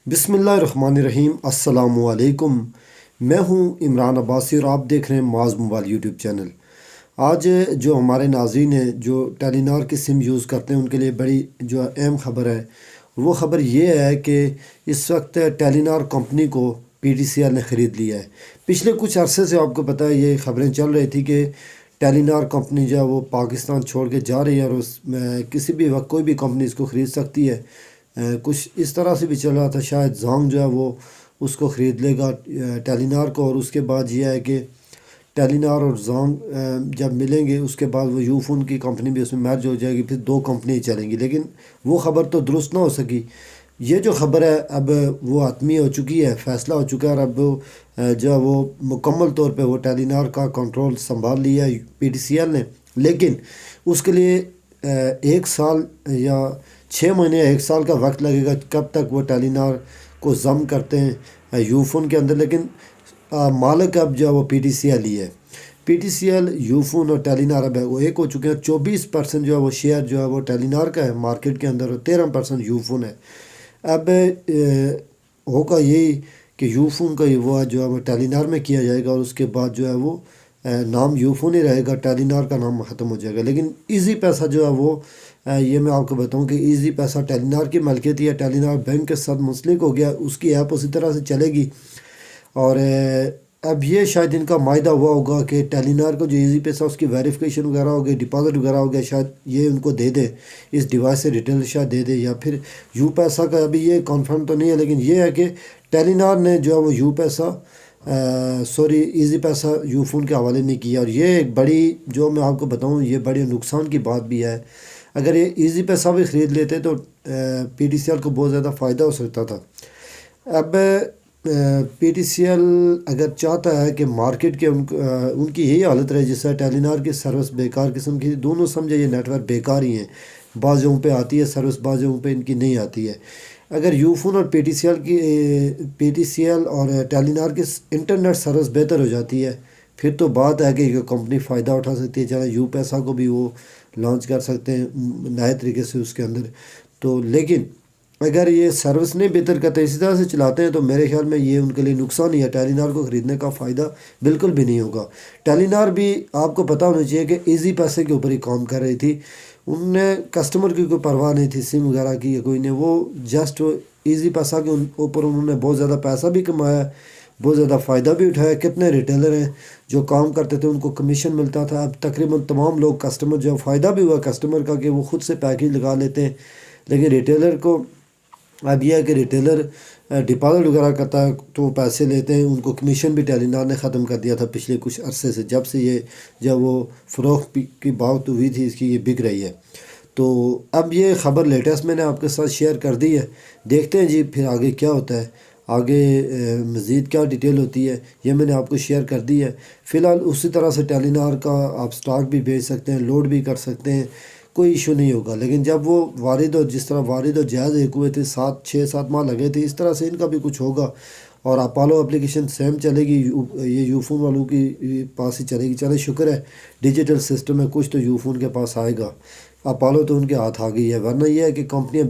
بسم اللہ الرحمن الرحیم۔ السلام علیکم، میں ہوں عمران عباسی اور آپ دیکھ رہے ہیں معاذ موبائل یوٹیوب چینل۔ آج جو ہمارے ناظرین ہیں جو ٹیلی نار کی سم یوز کرتے ہیں ان کے لیے بڑی جو اہم خبر ہے، وہ خبر یہ ہے کہ اس وقت ٹیلی نار کمپنی کو پی ٹی سی ایل نے خرید لیا ہے۔ پچھلے کچھ عرصے سے آپ کو پتہ ہے یہ خبریں چل رہی تھی کہ ٹیلی نار کمپنی جو ہے وہ پاکستان چھوڑ کے جا رہی ہے اور اس میں کسی بھی وقت کوئی بھی کمپنی اس کو خرید سکتی ہے۔ کچھ اس طرح سے بھی چل رہا تھا شاید زانگ جو ہے وہ اس کو خرید لے گا ٹیلی نار کو، اور اس کے بعد یہ ہے کہ ٹیلی نار اور زانگ جب ملیں گے اس کے بعد وہ یو فون کی کمپنی بھی اس میں مرج ہو جائے گی، پھر دو کمپنی چلیں گی، لیکن وہ خبر تو درست نہ ہو سکی۔ یہ جو خبر ہے اب وہ حتمی ہو چکی ہے، فیصلہ ہو چکا ہے، اور اب جو ہے وہ مکمل طور پہ وہ ٹیلی نار کا کنٹرول سنبھال لیا ہے پی ٹی سی ایل نے، لیکن اس کے لیے 1 سال یا 6 مہینے یا 1 سال کا وقت لگے گا کب تک وہ ٹیلی نار کو ضم کرتے ہیں یو فون کے اندر، لیکن مالک اب جو ہے وہ پی ٹی سی ایل ہی ہے۔ P T C L, Ufone اور ٹیلی نار اب وہ ایک ہو چکے ہیں۔ 24% جو ہے وہ شیئر جو ہے وہ ٹیلی نار کا ہے مارکیٹ کے اندر، اور 13% یو فون ہے۔ اب ہوگا یہی کہ یو فون کا وہ جو ہے وہ ٹیلی نار میں کیا جائے گا، اور اس کے بعد جو ہے وہ نام یو فون ہی رہے گا، ٹیلی نار کا نام ختم ہو جائے گا۔ لیکن ایزی پیسہ جو ہے وہ یہ میں آپ کو بتاؤں کہ ایزی پیسہ ٹیلی نار کی ملکیت ہے، ٹیلی نار بینک کے ساتھ منسلک ہو گیا، اس کی ایپ اسی طرح سے چلے گی۔ اور اب یہ شاید ان کا معاہدہ ہوا ہوگا کہ ٹیلی نار کو جو ایزی پیسہ اس کی ویریفیکیشن وغیرہ ہو گئی، ڈپازٹ وغیرہ ہو گیا، شاید یہ ان کو دے دے، اس ڈیوائس سے ریٹیل شاید دے دے، یا پھر یو پیسہ کا ابھی یہ کنفرم تو نہیں ہے، لیکن یہ ہے کہ ٹیلی نار نے جو ہے وہ یو پیسہ ایزی پیسہ یو فون کے حوالے نہیں کیا، اور یہ ایک بڑی جو میں آپ کو بتاؤں یہ بڑی نقصان کی بات بھی ہے۔ اگر یہ ایزی پیسہ بھی خرید لیتے تو پی ٹی سی ایل کو بہت زیادہ فائدہ ہو سکتا تھا۔ اب پی ٹی سی ایل اگر چاہتا ہے کہ مارکیٹ کے ان کی یہی حالت رہے جس سے ٹیلی نار کی سروس بیکار قسم کی، دونوں سمجھے یہ نیٹ ورک بیکار ہی ہیں، بعض جگہوں پہ آتی ہے سروس، بعض جگہوں پہ ان کی نہیں آتی ہے۔ اگر یو فون اور پی ٹی سی ایل اور ٹیلی نار کی انٹرنیٹ سروس بہتر ہو جاتی ہے، پھر تو بات ہے کہ یہ کمپنی فائدہ اٹھا سکتی ہے، چاہے یو پیسہ کو بھی وہ لانچ کر سکتے ہیں نئے طریقے سے اس کے اندر تو۔ لیکن اگر یہ سروس نہیں بہتر کرتے، اسی طرح سے چلاتے ہیں، تو میرے خیال میں یہ ان کے لیے نقصان ہی ہے، ٹیلی نار کو خریدنے کا فائدہ بالکل بھی نہیں ہوگا۔ ٹیلی نار بھی آپ کو پتہ ہونا چاہیے کہ ایزی پیسے کے اوپر ہی کام کر رہی تھی، ان نے کسٹمر کی کوئی پرواہ نہیں تھی سم وغیرہ کی، کوئی نہیں، وہ جسٹ ایزی پیسہ کے اوپر انہوں نے بہت زیادہ پیسہ بھی کمایا، بہت زیادہ فائدہ بھی اٹھایا۔ کتنے ریٹیلر ہیں جو کام کرتے تھے ان کو کمیشن ملتا تھا، اب تقریباً تمام لوگ کسٹمر جو فائدہ بھی ہوا کسٹمر کا کہ وہ خود سے پیکیج لگا لیتے ہیں، لیکن ریٹیلر کو اب یہ ہے کہ ریٹیلر ڈپازٹ وغیرہ کرتا ہے تو وہ پیسے لیتے ہیں، ان کو کمیشن بھی ٹیلی نار نے ختم کر دیا تھا پچھلے کچھ عرصے سے، جب وہ فروخت کی بات ہوئی تھی اس کی، یہ بک رہی ہے۔ تو اب یہ خبر لیٹسٹ میں نے آپ کے ساتھ شیئر کر دی ہے، دیکھتے ہیں جی پھر آگے کیا ہوتا ہے، آگے مزید کیا ڈیٹیل ہوتی ہے، یہ میں نے آپ کو شیئر کر دی ہے۔ فی الحال اسی طرح سے ٹیلی نار کا آپ سٹاک بھی بھیج سکتے ہیں، لوڈ بھی کر سکتے ہیں، کوئی ایشو نہیں ہوگا۔ لیکن جب وہ وارد اور جس طرح وارد اور جہاز ایک ہوئے تھے، 6-7 ماہ لگے تھے، اس طرح سے ان کا بھی کچھ ہوگا۔ اور اپالو اپلیکیشن سیم چلے گی، یہ یو فون والوں کی پاس ہی چلے گی۔ چلے شکر ہے ڈیجیٹل سسٹم ہے، کچھ تو یو فون کے پاس آئے گا، اپالو تو ان کے ہاتھ آ گئی ہے، ورنہ یہ ہے کہ کمپنیاں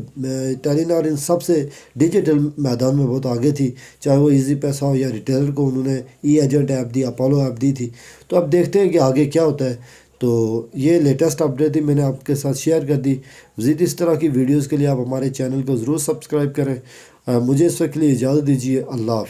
ٹیلی نار ان سب سے ڈیجیٹل میدان میں بہت آگے تھی، چاہے وہ ایزی پیسہ ہو یا ریٹیلر کو انہوں نے ای ایجنٹ ایپ دی، اپالو ایپ دی تھی۔ تو اب دیکھتے ہیں کہ آگے کیا ہوتا ہے۔ تو یہ لیٹسٹ اپڈیٹ تھی، میں نے آپ کے ساتھ شیئر کر دی۔ مزید اس طرح کی ویڈیوز کے لیے آپ ہمارے چینل کو ضرور سبسکرائب کریں۔ مجھے اس وقت کے لیے اجازت دیجیے، اللہ حافظ۔